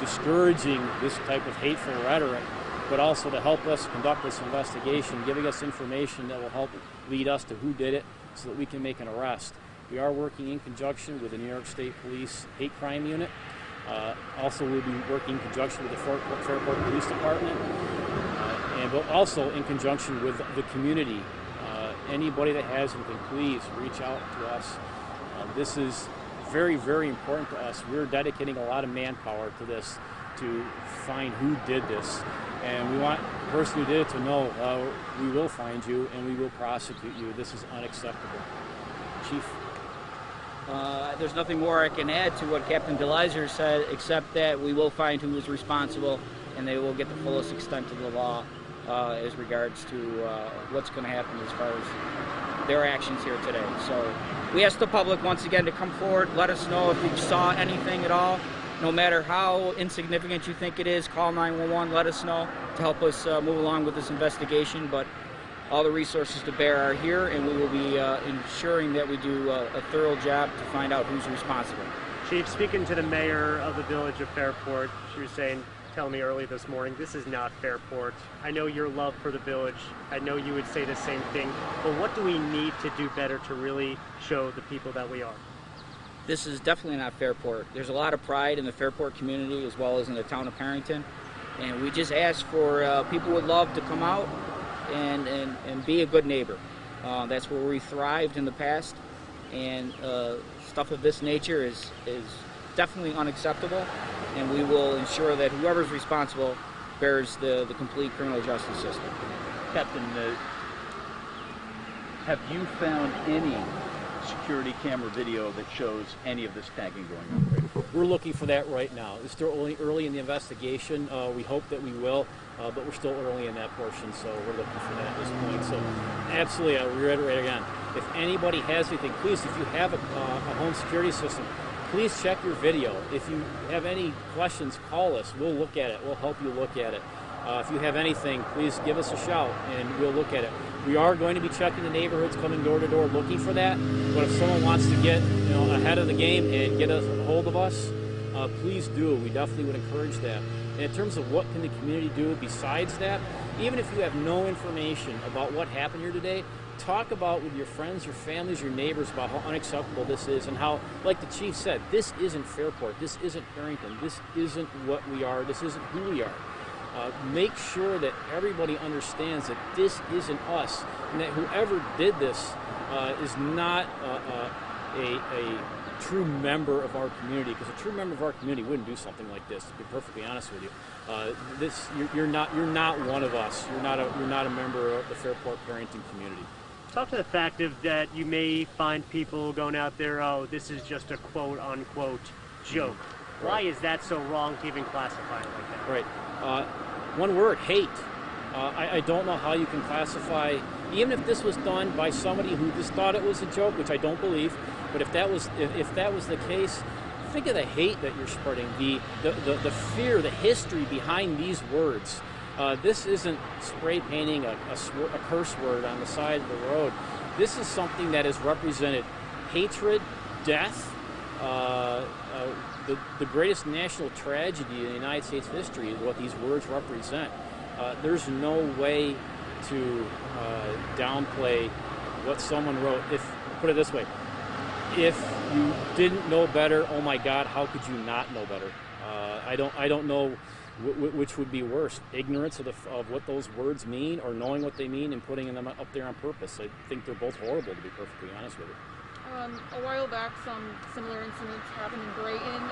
discouraging this type of hateful rhetoric, but also to help us conduct this investigation, giving us information that will help lead us to who did it so that we can make an arrest. We are working in conjunction with the New York State Police Hate Crime Unit. Also, we'll be working in conjunction with the Fairport Police Department, but also in conjunction with the community. Anybody that has anything, please reach out to us. This is very, very important to us. We're dedicating a lot of manpower to this to find who did this. And we want the person who did it to know we will find you and we will prosecute you. This is unacceptable. Chief? There's nothing more I can add to what Captain DeLizer said, except that we will find who is responsible and they will get the fullest extent of the law as regards to what's going to happen as far as their actions here today. So we ask the public once again to come forward, let us know if you saw anything at all. No matter how insignificant you think it is, call 911, let us know to help us move along with this investigation. But all the resources to bear are here, and we will be ensuring that we do a thorough job to find out who's responsible. Chief, speaking to the mayor of the village of Fairport, she was telling me early this morning, this is not Fairport. I know your love for the village. I know you would say the same thing. But what do we need to do better to really show the people that we are? This is definitely not Fairport. There's a lot of pride in the Fairport community as well as in the town of Perinton. And we just ask for people with love to come out and be a good neighbor. That's where we thrived in the past. And stuff of this nature is definitely unacceptable. And we will ensure that whoever's responsible bears the complete criminal justice system. Captain, have you found any security camera video that shows any of this tagging going on? We're looking for that right now. It's still early in the investigation. We hope that we will, but we're still early in that portion, so we're looking for that at this point. So absolutely, I'll reiterate again, if anybody has anything, please, if you have a home security system, please check your video. If you have any questions, call us. We'll look at it. We'll help you look at it. If you have anything, please give us a shout and we'll look at it. We are going to be checking the neighborhoods, coming door to door looking for that. But if someone wants to get ahead of the game and get a hold of us, please do. We definitely would encourage that. And in terms of what can the community do besides that, even if you have no information about what happened here today, talk about with your friends, your families, your neighbors about how unacceptable this is and how, like the chief said, this isn't Fairport, this isn't Perinton, this isn't what we are, this isn't who we are. Make sure that everybody understands that this isn't us and that whoever did this is not a true member of our community, because a true member of our community wouldn't do something like this, to be perfectly honest with you. You're not one of us. You're not a member of the Fairport Perinton community. Talk to the fact of that you may find people going out there, oh, this is just a quote-unquote joke. Right. Why is that so wrong to even classify it like that? Right. One word, hate. I don't know how you can classify, even if this was done by somebody who just thought it was a joke, which I don't believe, but if that was the case, think of the hate that you're spreading, the fear, the history behind these words. This isn't spray painting a curse word on the side of the road. This is something that has represented hatred, death, the greatest national tragedy in the United States history is what these words represent. There's no way to downplay what someone wrote. Put it this way, if you didn't know better, oh my God, how could you not know better? I don't know which would be worse, ignorance of what those words mean or knowing what they mean and putting them up there on purpose. I think they're both horrible, to be perfectly honest with you. A while back, some similar incidents happened in Brayton.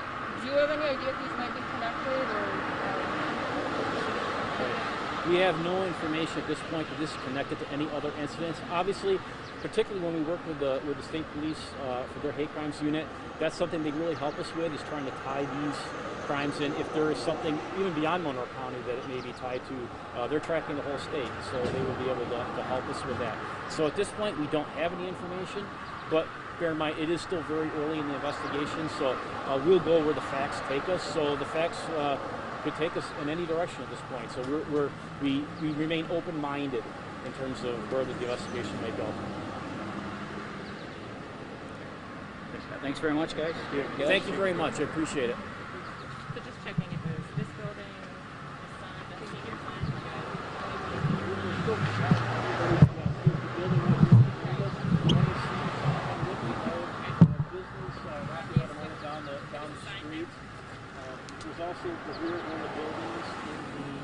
Do you have any idea if these might be connected, or? We have no information at this point that this is connected to any other incidents. Obviously, particularly when we work with the state police for their hate crimes unit, that's something they really help us with, is trying to tie these crimes in. If there is something even beyond Monroe County that it may be tied to, they're tracking the whole state, so they will be able to help us with that. So at this point, we don't have any information, but bear in mind, it is still very early in the investigation, so we'll go where the facts take us. So the facts could take us in any direction at this point. So we remain open-minded in terms of where the investigation may go. Thanks very much, guys. Thank you very much. I appreciate it. So just checking if there's also the rear end of buildings in the